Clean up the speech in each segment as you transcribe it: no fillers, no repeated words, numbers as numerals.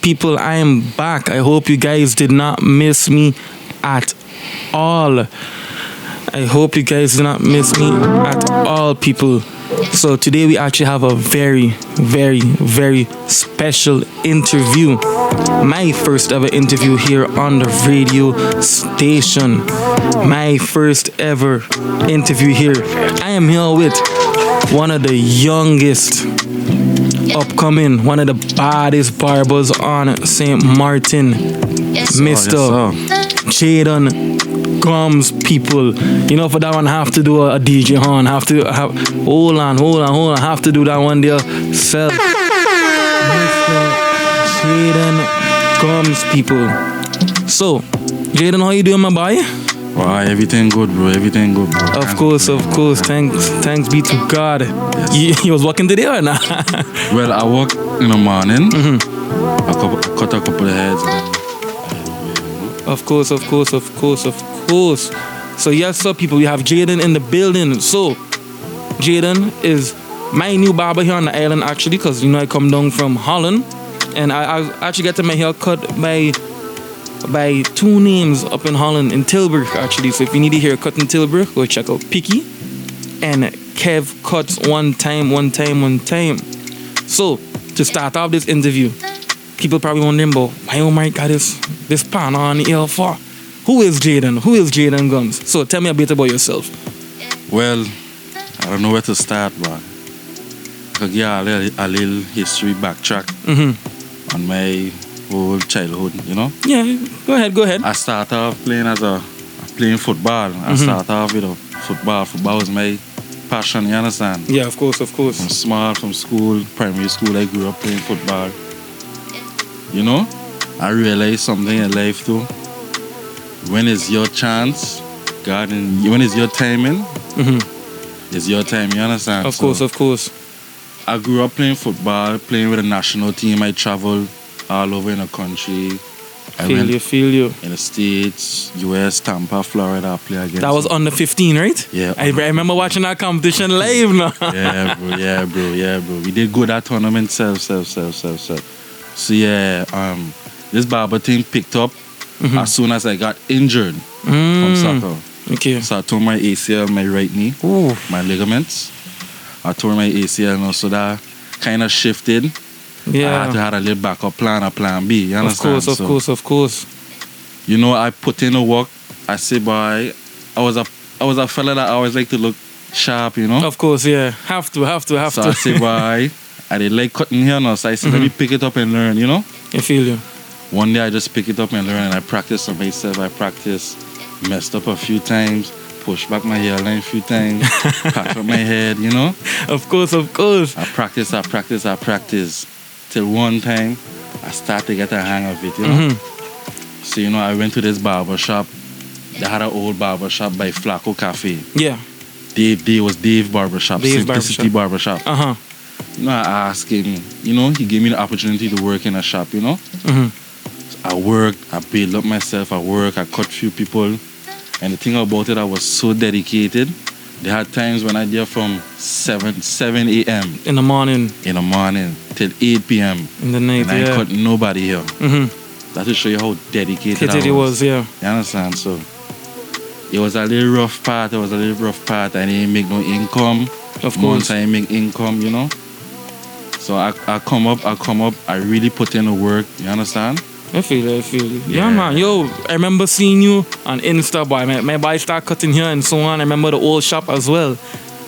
people, I am back. I hope you guys did not miss me at all. I hope you guys did not miss me at all, people. So today we actually have a very, very, very special interview. My first ever interview here on the radio station. My first ever interview here. I am here with one of the youngest upcoming, one of the baddest barbers on St.Maarten, Mr. Jadon Gumbs, people. You know, for that one, have to do a DJ horn. Hold on. Have to do that one there. Self. Mr. Jadon Gumbs, people. So, Jadon, how you doing, my boy? Wow, everything good, bro. Everything good, bro. Of course. Thanks be to God. Yes. You was working today or not? Well, I work in the morning. I cut a couple of heads. Of course. So yes, sir, people, we have Jadon in the building. So, Jadon is my new barber here on the island, actually, because, you know, I come down from Holland. And I actually get to my hair cut by two names up in Holland, in Tilburg, actually. So if you need a haircut in Tilburg, go check out Picky and Kev Cuts one time. So, to start off this interview, people probably wondering about why Omar got this pan on the ear for. Who is Jadon? Who is Jadon Gumbs? So tell me a bit about yourself. Well, I don't know where to start, bro. I could give a little history backtrack on my whole childhood, you know? Yeah, go ahead. I started off playing football. I started off with football. Football was my passion, you understand? Yeah, of course. From school, primary school, I grew up playing football. You know, I realized something in life too. When is your chance, God, and when is your timing, it's your time, you understand? Of course. I grew up playing football, playing with the national team. I traveled all over in the country. Feel you. In the States, US, Tampa, Florida, I play against. That was under 15, right? Yeah. I remember watching that competition live now. Yeah, bro. We did good at tournament, self. So yeah, this barber thing picked up as soon as I got injured from soccer. Okay. So I tore my ACL, my right knee, my ligaments. I tore my ACL, and so that kind of shifted. Yeah. I had to have a little backup plan, a plan B. You understand? Of course. You know, I put in the work. I say, boy, I was a fella that I always like to look sharp, you know? Of course, yeah. Have to. So I say, boy, I did like cutting hair now. So I said, let me pick it up and learn, you know? I feel you. One day I just pick it up and learn, and I practice on myself. Messed up a few times, pushed back my hairline a few times, packed up my head, you know? Of course. I practice. Till one time, I started to get a hang of it, you know? So, you know, I went to this barber shop. They had an old barber shop by Flacco Cafe. Yeah. Dave was Dave Barbershop, Simplicity Barbershop. You know, I asked him, you know, he gave me the opportunity to work in a shop, you know? So I worked, I built up myself, I cut few people. And the thing about it, I was so dedicated. There had times when I did from 7 a.m. In the morning till 8 p.m. in the night, and I cut nobody here. That to show you how dedicated I was. Yeah. You understand? So it was a little rough part. I didn't make no income. Of course. Once I make income, you know. So I come up. I really put in the work. You understand? I feel you. Yeah, man. Yo, I remember seeing you on Insta, boy. My boy started cutting here and so on. I remember the old shop as well.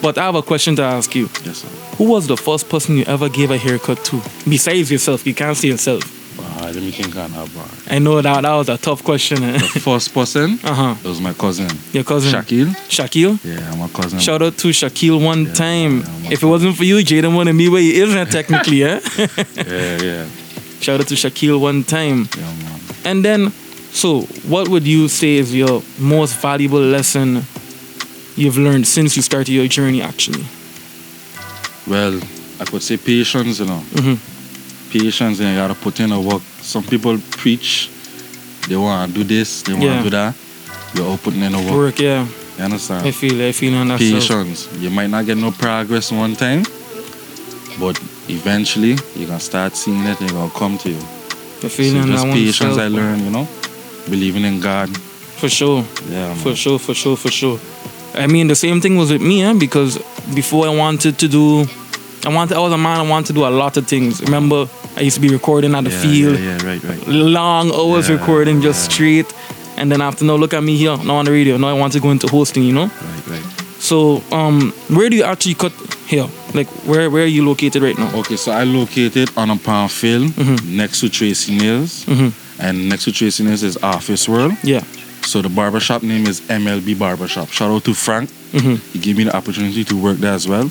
But I have a question to ask you. Yes, sir. Who was the first person you ever gave a haircut to? Besides yourself. You can't say yourself. Let me think on that, bro. I know that was a tough question. The first person? It was my cousin. Your cousin? Shaquille? Yeah, my cousin. Shout out to Shaquille one time. If it wasn't for you, Jadon wouldn't be where he is technically, eh? Yeah. Shout out to Shaquille one time. Yeah, man. And then, so what would you say is your most valuable lesson you've learned since you started your journey, actually? Well, I could say patience, you know. Patience, and you gotta put in the work. Some people preach, they want to do this, they want to do that. You're all putting in the work. Yeah. You understand? I feel on that. Patience. You might not get no progress one time, but eventually you're gonna start seeing it and it's gonna come to you. The feeling so just I patience I learned, you know, believing in God. For sure. Yeah, man. For sure. I mean, the same thing was with me, because before I was a man, I wanted to do a lot of things. Remember, I used to be recording at the field. Yeah, right. Long hours recording just straight. And then after, now look at me here, now on the radio. Now I want to go into hosting, you know? Right. So, where do you actually cut hair? Like, where are you located right now? Okay, so I located on a Palmfield next to Tracy Nails. And next to Tracy Nails is Office World. Yeah. So the barbershop name is MLB Barbershop. Shout out to Frank. He gave me the opportunity to work there as well.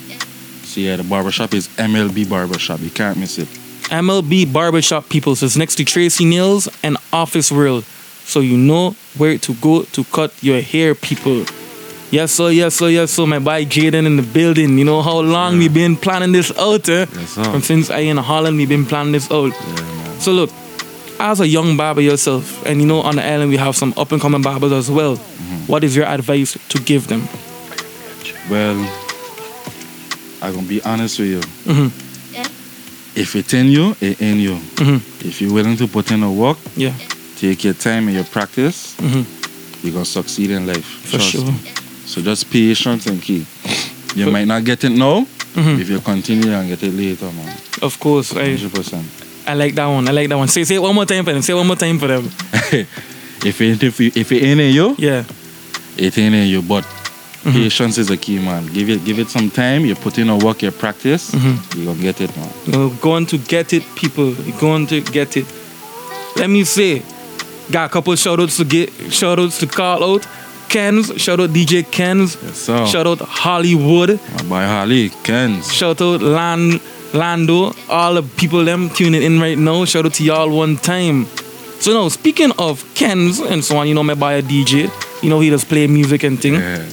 So yeah, the barbershop is MLB Barbershop. You can't miss it. MLB Barbershop, people. So it's next to Tracy Nails and Office World. So you know where to go to cut your hair, people. Yes, sir. My boy Jadon in the building. You know how long we been planning this out, eh? Yes, sir. From since I in Holland, we been planning this out. Yeah, man. So look, as a young barber yourself, and you know on the island we have some up and coming barbers as well. What is your advice to give them? Well, I'm gonna be honest with you. If it's in you, it's in you. If you're willing to put in the work, take your time and your practice, you're gonna succeed in life. For sure. So just patience and key. You might not get it now. If you continue and get it later, man. Of course. 100%. I like that one. Say it one more time for them. If it ain't in you, it ain't in you. But patience is the key, man. Give it some time. You put in a work, you practice, you're gonna get it, man. You're going to get it, people. You're going to get it. Let me say, got a couple shout outs to call out. Ken's, shout out DJ Ken's. Yes, sir. Shout out Hollywood. My boy Holly, Ken's. Shout out Lando, all the people them tuning in right now. Shout out to y'all one time. So now, speaking of Ken's and so on, you know, my boy a DJ. You know, he does play music and thing. Yeah.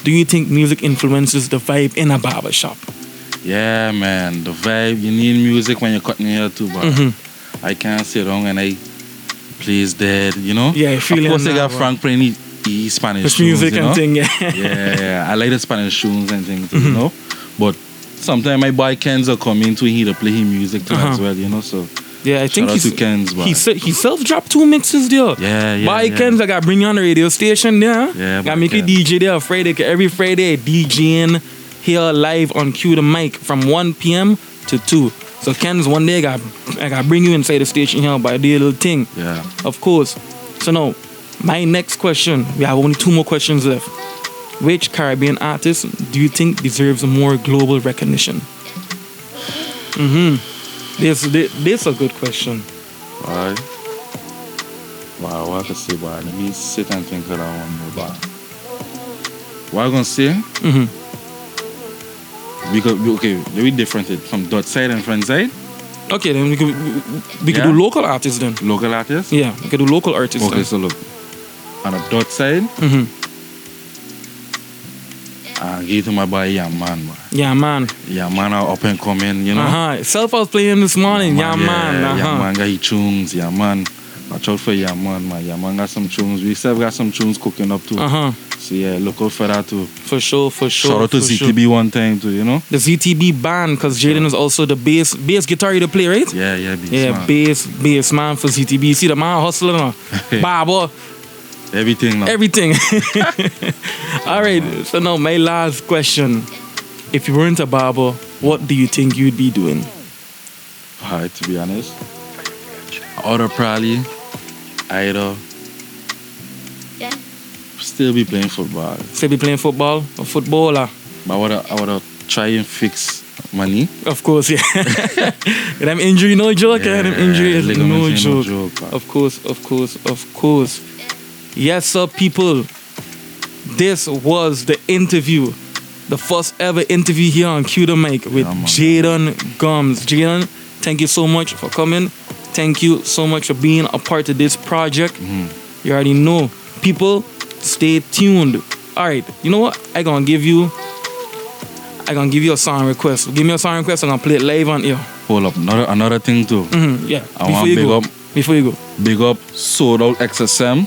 Do you think music influences the vibe in a barbershop? Yeah, man. The vibe, you need music when you're cutting your hair too, but I can't sit down and I plays dead, you know? Yeah, I feel it. Of course, they got Frank playing Spanish tunes, music you know? and thing, yeah. I like the Spanish tunes and things, you know? But sometimes my boy Ken's will come in to hear to play his music too as well, you know? So yeah, I think he self-dropped 2 mixes there. Yeah. Boy Ken's, I got bring you on the radio station there. Yeah, got make a DJ there Friday, every Friday DJing here live on Cue the Mic from 1 p.m. to 2. So Ken's one day I got bring you inside the station here by the little thing. Yeah. Of course. So now, my next question, we have only 2 more questions left. Which Caribbean artist do you think deserves more global recognition? This is a good question. Alright. Wow, what to say, boy? Let me sit and think of that one more, boy. What I'm gonna say? Because let me different it from dot side and front side. Okay, then we could do local artists then. Local artists? Yeah, we could do local artists. Okay, so look. On a dot side, I give to my boy Yaman, boy. Yaman are up and coming, you know. Self was playing this morning. Yaman. Yaman got his tunes. Yaman, watch out for Yaman, man. Yaman got some tunes. We still got some tunes cooking up too. So yeah, look out for that too. For sure. Shout out to ZTB one time too, you know. The ZTB band, because Jadon is also the bass guitar you play, right? Yeah, bass man for ZTB. See the man hustling on. Barber. Everything now. Everything. All right, so now my last question. If you weren't a barber, what do you think you'd be doing? Alright, to be honest, I would probably either still be playing football. Still be playing football? A footballer? But I would try and fix my knee. Of course, yeah. Them injury no joke, yeah. Them injury is no joke. Of course. Yes, sir, people. This was the interview. The first ever interview here on Cue the Mic with Jadon Gumbs. Jadon, thank you so much for coming. Thank you so much for being a part of this project. You already know. People, stay tuned. Alright, you know what? I'm gonna give you a song request. Give me a song request, I'm gonna play it live on here. Hold up, another thing too. Yeah. I want to before you go. Big up Sold Out XSM.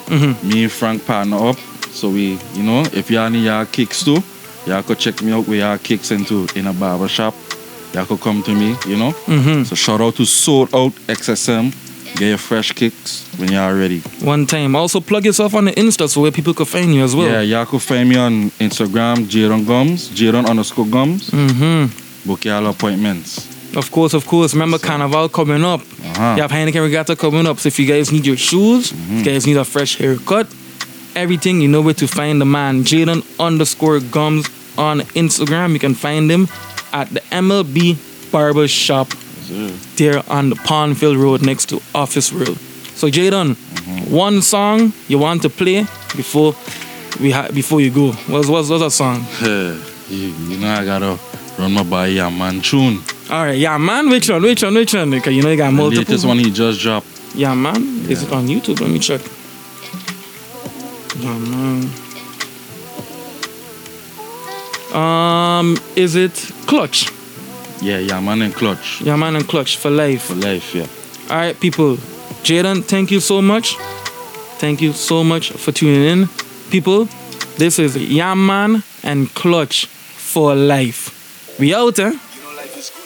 Me and Frank partner up. So we, you know, if y'all need y'all kicks too, y'all could check me out with y'all kicks in a barbershop. you could come to me, you know. So shout out to Sold Out XSM. Get your fresh kicks when you're ready. One time. Also plug yourself on the Insta so where people could find you as well. Yeah, y'all could find me on Instagram, Jadon Gumbs, Jadon_Gumbs. Book y'all appointments. Of course. Remember Carnival coming up. You have Heineken Regatta coming up. So if you guys need your shoes, if you guys need a fresh haircut, everything, you know where to find the man. Jadon_Gumbs on Instagram. You can find him at the MLB Barber Shop. There on the Pondville Road next to Office Road. So Jadon, one song you want to play before you go. What's that song? You know I gotta run my boy Yeah Man tune. Alright, Yeah Man, which one? Because you know you got multiple. The latest one he just dropped. Yeah Man? Is it on YouTube? Let me check. Yeah Man. Is it Clutch? Yeah Man and Clutch. Yeah Man and Clutch for life. For life, yeah. Alright, people. Jadon, thank you so much. Thank you so much for tuning in. People, this is Yeah Man and Clutch for life. We out, eh? You know life is good.